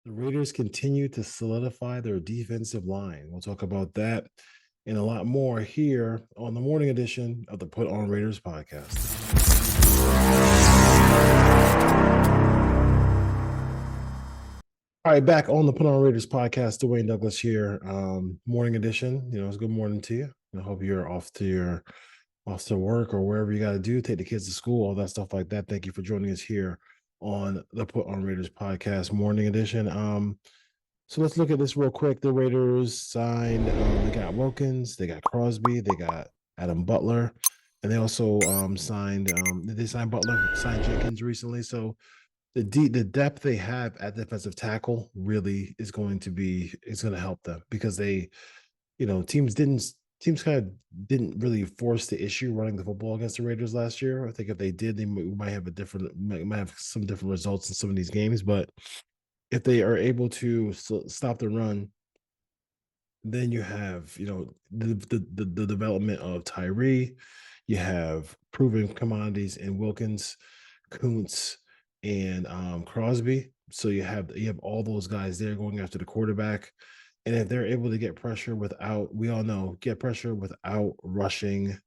The Raiders continue to solidify their defensive line. We'll talk about that and a lot more here on the morning edition of the Put On Raiders podcast. All right, back on the Put On Raiders podcast. Dwayne Douglas here. Morning edition. It's good morning to you. I hope you're off to work or wherever you got to do. Take the kids to school, all that stuff like that. Thank you for joining us here on the Put On Raiders podcast morning edition. So let's look at this real quick. The Raiders signed, they got Wilkins, they got Crosby, they got Adam Butler, and they also signed, they signed Butler, signed Jenkins recently. So the depth they have at defensive tackle really is going to help them because teams kind of didn't really force the issue running the football against the Raiders last year. I think if they did, we might have might have some different results in some of these games, but if they are able to stop the run, then you have the development of Tyree. You have proven commodities in Wilkins, Kuntz, and Crosby. So you have all those guys there going after the quarterback. And if they're able to get pressure without, we all know, get pressure without rushing,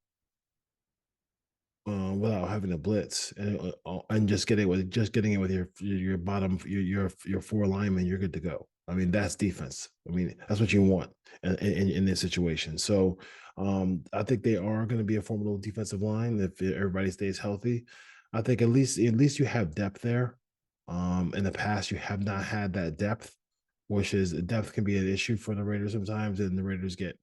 without having to blitz and just getting it with your bottom your four linemen, you're good to go. I mean, that's defense. I mean, that's what you want in this situation. So I think they are going to be a formidable defensive line if everybody stays healthy. I think at least you have depth there. In the past, you have not had that depth, which is depth can be an issue for the Raiders sometimes, and the Raiders get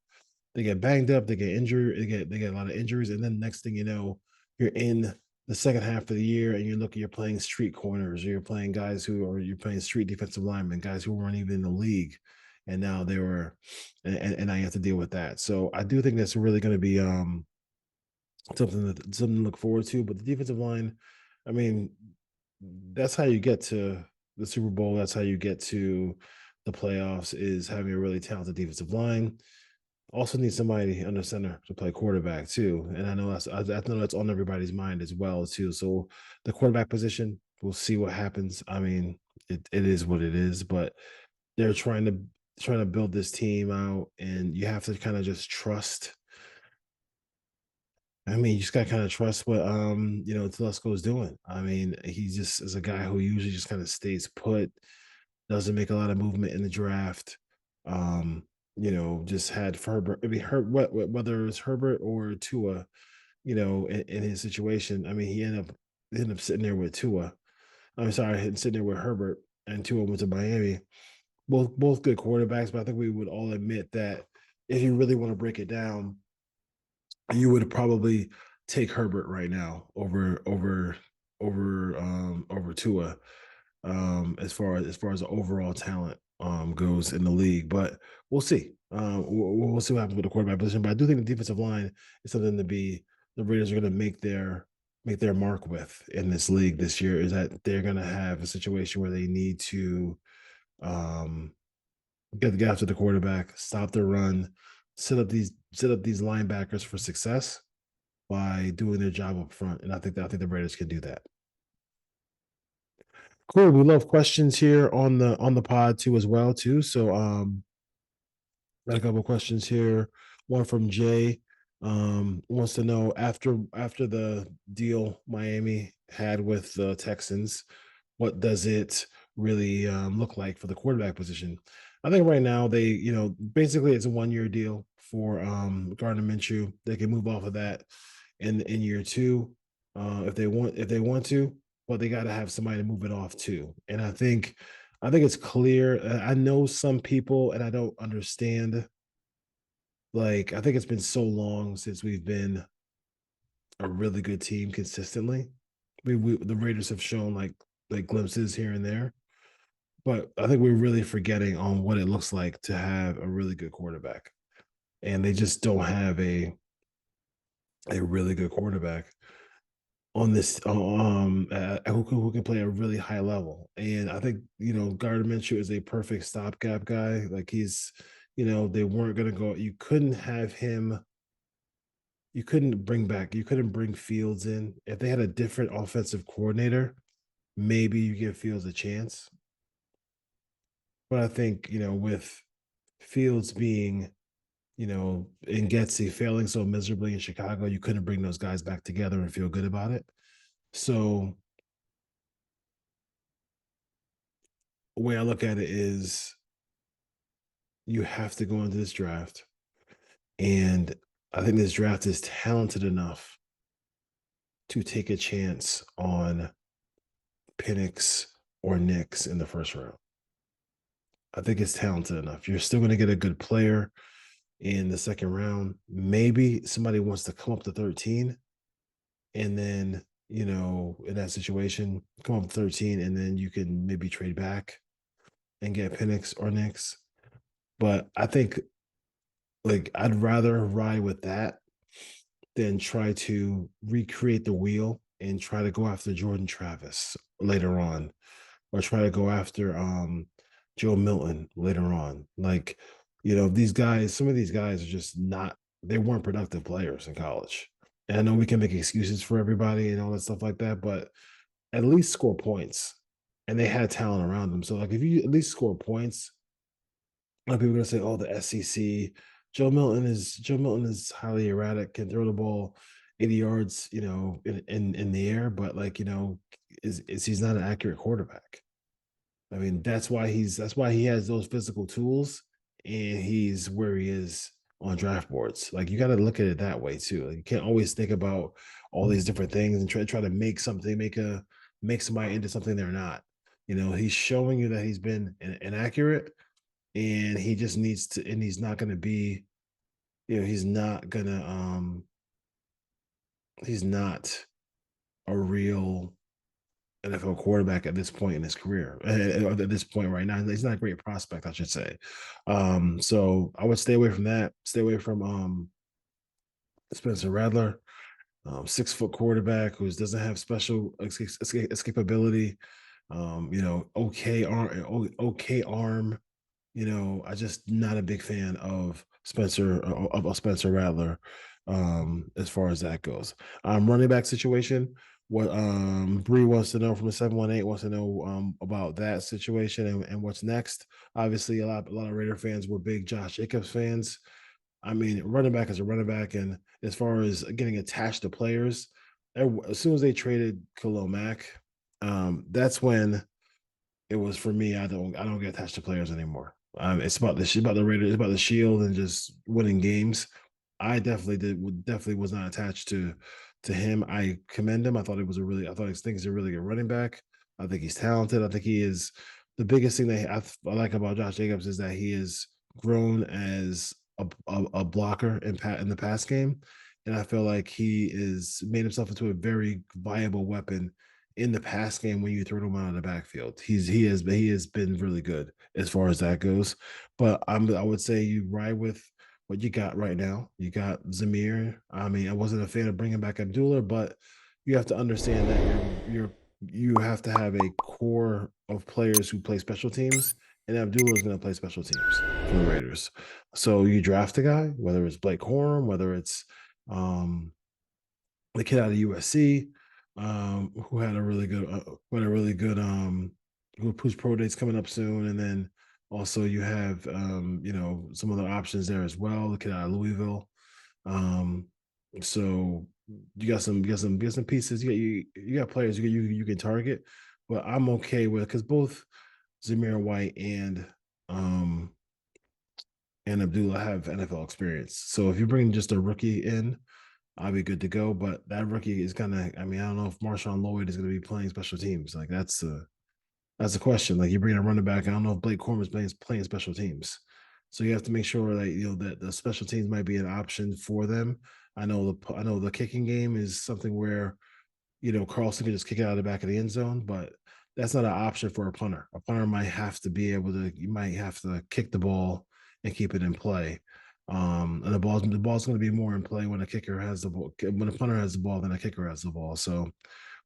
banged up, they get injured, they get a lot of injuries, and then next thing you know, you're in the second half of the year and you're playing street corners, or you're playing street defensive linemen, guys who weren't even in the league, and now they were, and I have to deal with that. So I do think that's really going to be something to look forward to. But the defensive line, I mean, that's how you get to the Super Bowl. That's how you get to the playoffs is having a really talented defensive line. Also need somebody under center to play quarterback too, and I know that's on everybody's mind as well too. So the quarterback position, we'll see what happens. I mean, it is what it is, but they're trying to build this team out, and you have to kind of just trust. I mean, you just got to kind of trust what Telesco's doing. I mean, he just is a guy who usually just kind of stays put, doesn't make a lot of movement in the draft. Um, just had Herbert. I mean, whether it's Herbert or Tua, in his situation. I mean, he ended up sitting there with Tua. I'm sorry, sitting there with Herbert, and Tua went to Miami. Both good quarterbacks, but I think we would all admit that if you really want to break it down, you would probably take Herbert right now over Tua, as the overall talent goes in the league. But we'll see. We'll see what happens with the quarterback position. But I do think the defensive line is something to be the Raiders are going to make their mark with in this league this year. Is that they're going to have a situation where they need to um, get after the quarterback, stop the run, set up these linebackers for success by doing their job up front. And I think the Raiders can do that. Cool. We love questions here on the pod too as well too. So got a couple of questions here. One from Jay wants to know after the deal Miami had with the Texans, what does it really look like for the quarterback position? I think right now basically it's a 1 year deal for Gardner Minshew. They can move off of that in year two if they want to, but they got to have somebody to move it off to. And I think it's clear. I know some people, and I don't understand. Like, I think it's been so long since we've been a really good team consistently. The Raiders have shown like glimpses here and there, but I think we're really forgetting on what it looks like to have a really good quarterback, and they just don't have a really good quarterback on this who can play a really high level. And I think Gardner Minshew is a perfect stopgap guy. Like they weren't gonna go. You couldn't bring Fields in. If they had a different offensive coordinator, maybe you give Fields a chance. But I think, with Fields being, and Getsy failing so miserably in Chicago, you couldn't bring those guys back together and feel good about it. So the way I look at it is you have to go into this draft. And I think this draft is talented enough to take a chance on Penix or Knicks in the first round. I think it's talented enough. You're still going to get a good player in the second round. Maybe somebody wants to come up to 13 and then, in that situation, come up to 13 and then you can maybe trade back and get Penix or Knicks. But I think like I'd rather ride with that than try to recreate the wheel and try to go after Jordan Travis later on, or try to go after Joe Milton later on. Like, these guys, some of these guys are just not, they weren't productive players in college. And I know we can make excuses for everybody and all that stuff like that, but at least score points. And they had talent around them. So like if you at least score points, a lot of people are gonna say, "Oh, the SEC." Joe Milton is highly erratic, can throw the ball 80 yards, in the air, but like, is he's not an accurate quarterback. I mean, that's why he has those physical tools and he's where he is on draft boards. Like you got to look at it that way too. Like, you can't always think about all these different things and try to make somebody into something they're not. He's showing you that he's been inaccurate and he just needs to, and he's not going to be, he's not going to he's not a real NFL quarterback at this point in his career, at this point right now. He's not a great prospect, I should say. So I would stay away from that. Stay away from Spencer Rattler, 6 foot quarterback who doesn't have special escapability. Okay arm. I just not a big fan of Spencer Rattler, as far as that goes. Running back situation. What Bree wants to know from the 718 wants to know about that situation and what's next. Obviously, a lot of Raider fans were big Josh Jacobs fans. I mean, running back is a running back, and as far as getting attached to players, as soon as they traded Khalil Mack, that's when it was for me. I don't get attached to players anymore. It's about the Raiders, it's about the Shield and just winning games. I definitely was not attached to him. I commend him. I thought he's a really good running back. I think he's talented. I think he is the biggest thing that I like about Josh Jacobs is that he is grown as a blocker in the pass game, and I feel like he is made himself into a very viable weapon in the pass game when you throw him out of the backfield. He has been really good as far as that goes. But I would say you ride with what you got right now. You got Zamir. I mean, I wasn't a fan of bringing back Abdullah, but you have to understand that you have to have a core of players who play special teams, and Abdullah is going to play special teams for the Raiders. So you draft a guy, whether it's Blake Corum, whether it's um, the kid out of USC, who had a really good, whose pro date's coming up soon, and then also you have, some other options there as well. The kid out of Louisville. Um, so you got some pieces. You got players you can target, but I'm okay with because both Zamir White and Abdullah have NFL experience. So if you bring just a rookie in, I'll be good to go. But that rookie is kind of, I mean, I don't know if Marshawn Lloyd is going to be playing special teams. Like that's a question. Like you bring a running back, I don't know if Blake Corum is playing special teams. So you have to make sure that that the special teams might be an option for them. I know the kicking game is something where Carlson can just kick it out of the back of the end zone, but that's not an option for a punter. A punter might have to be able to, you might have to kick the ball and keep it in play. And the ball's going to be more in play when a kicker has the ball, when a punter has the ball than a kicker has the ball. So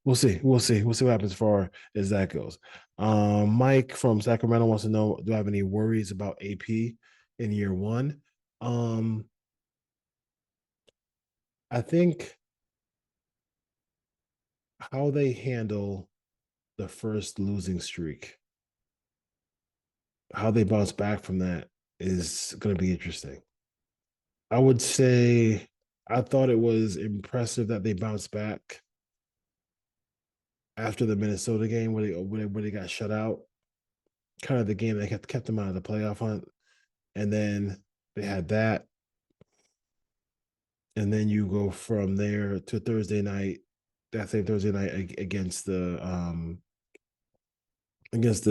we'll see what happens as far as that goes. Mike from Sacramento wants to know, do I have any worries about AP in year one? Um, I think how they handle the first losing streak how they bounce back from that is going to be interesting. I would say I thought it was impressive that they bounced back after the Minnesota game where they got shut out. Kind of the game that kept them out of the playoff hunt, and then they had that, and then you go from there to Thursday night. That same Thursday night against the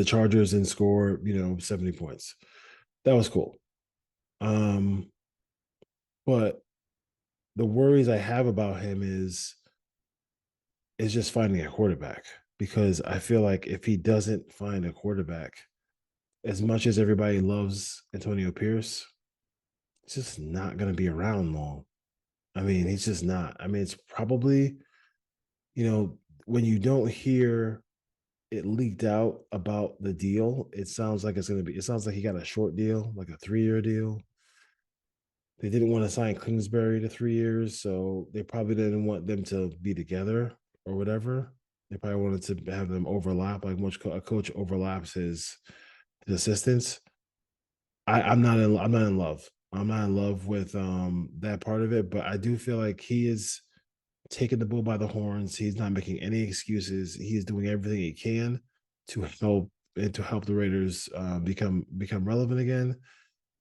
Chargers and score 70 points. That was cool. Um, but the worries I have about him is just finding a quarterback, because I feel like if he doesn't find a quarterback, as much as everybody loves Antonio Pierce, he's just not going to be around long. I mean, he's just not. I mean, it's probably, when you don't hear it leaked out about the deal, it sounds like he got a short deal, like a 3-year deal. They didn't want to sign Kingsbury to 3 years, so they probably didn't want them to be together or whatever. They probably wanted to have them overlap, like a coach overlaps his assistants. I'm not in love. I'm not in love with that part of it, but I do feel like he is taking the bull by the horns. He's not making any excuses. He's doing everything he can to help the Raiders become relevant again.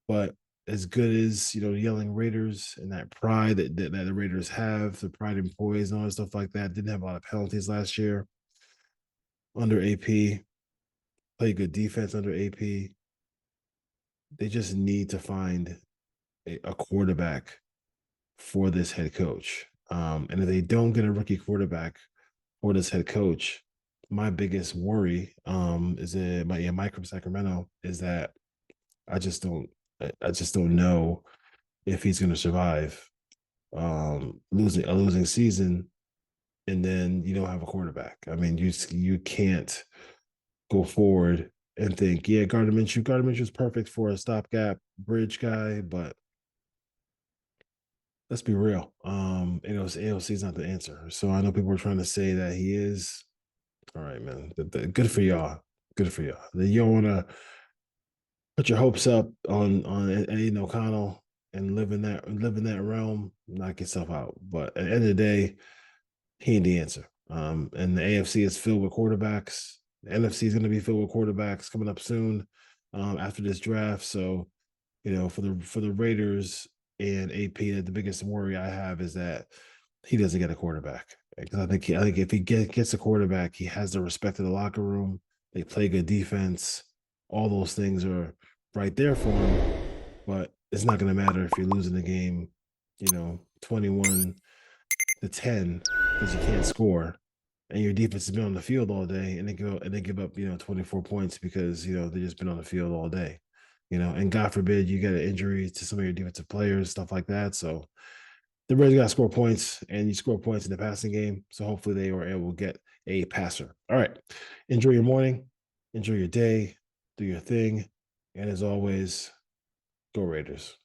But as good as yelling Raiders and that pride that the Raiders have, the pride in poise and all that stuff like that, didn't have a lot of penalties last year under AP. Played good defense under AP. They just need to find a quarterback for this head coach. And if they don't get a rookie quarterback for this head coach, my biggest worry is that Mike from Sacramento is that I just don't I just don't know if he's going to survive losing a losing season, and then you don't have a quarterback. I mean, you can't go forward and think, yeah, Gardner Minshew's perfect for a stopgap bridge guy, but let's be real. AOC is not the answer. So I know people are trying to say that he is. All right, man. Good for y'all. Good for y'all. You don't want to put your hopes up on Aiden O'Connell and live in that realm. Knock yourself out. But at the end of the day, he ain't the answer. And the AFC is filled with quarterbacks. The NFC is going to be filled with quarterbacks coming up soon after this draft. So for the Raiders and AP, the biggest worry I have is that he doesn't get a quarterback, because I think if he gets a quarterback, he has the respect of the locker room. They play good defense. All those things are right there for him. But it's not going to matter if you're losing the game, 21-10, because you can't score, and your defense has been on the field all day, and they give up 24 points because they just been on the field all day. And God forbid you get an injury to some of your defensive players, stuff like that. So the Raiders got to score points, and you score points in the passing game. So hopefully they were able to get a passer. All right. Enjoy your morning. Enjoy your day. Do your thing. And as always, go Raiders.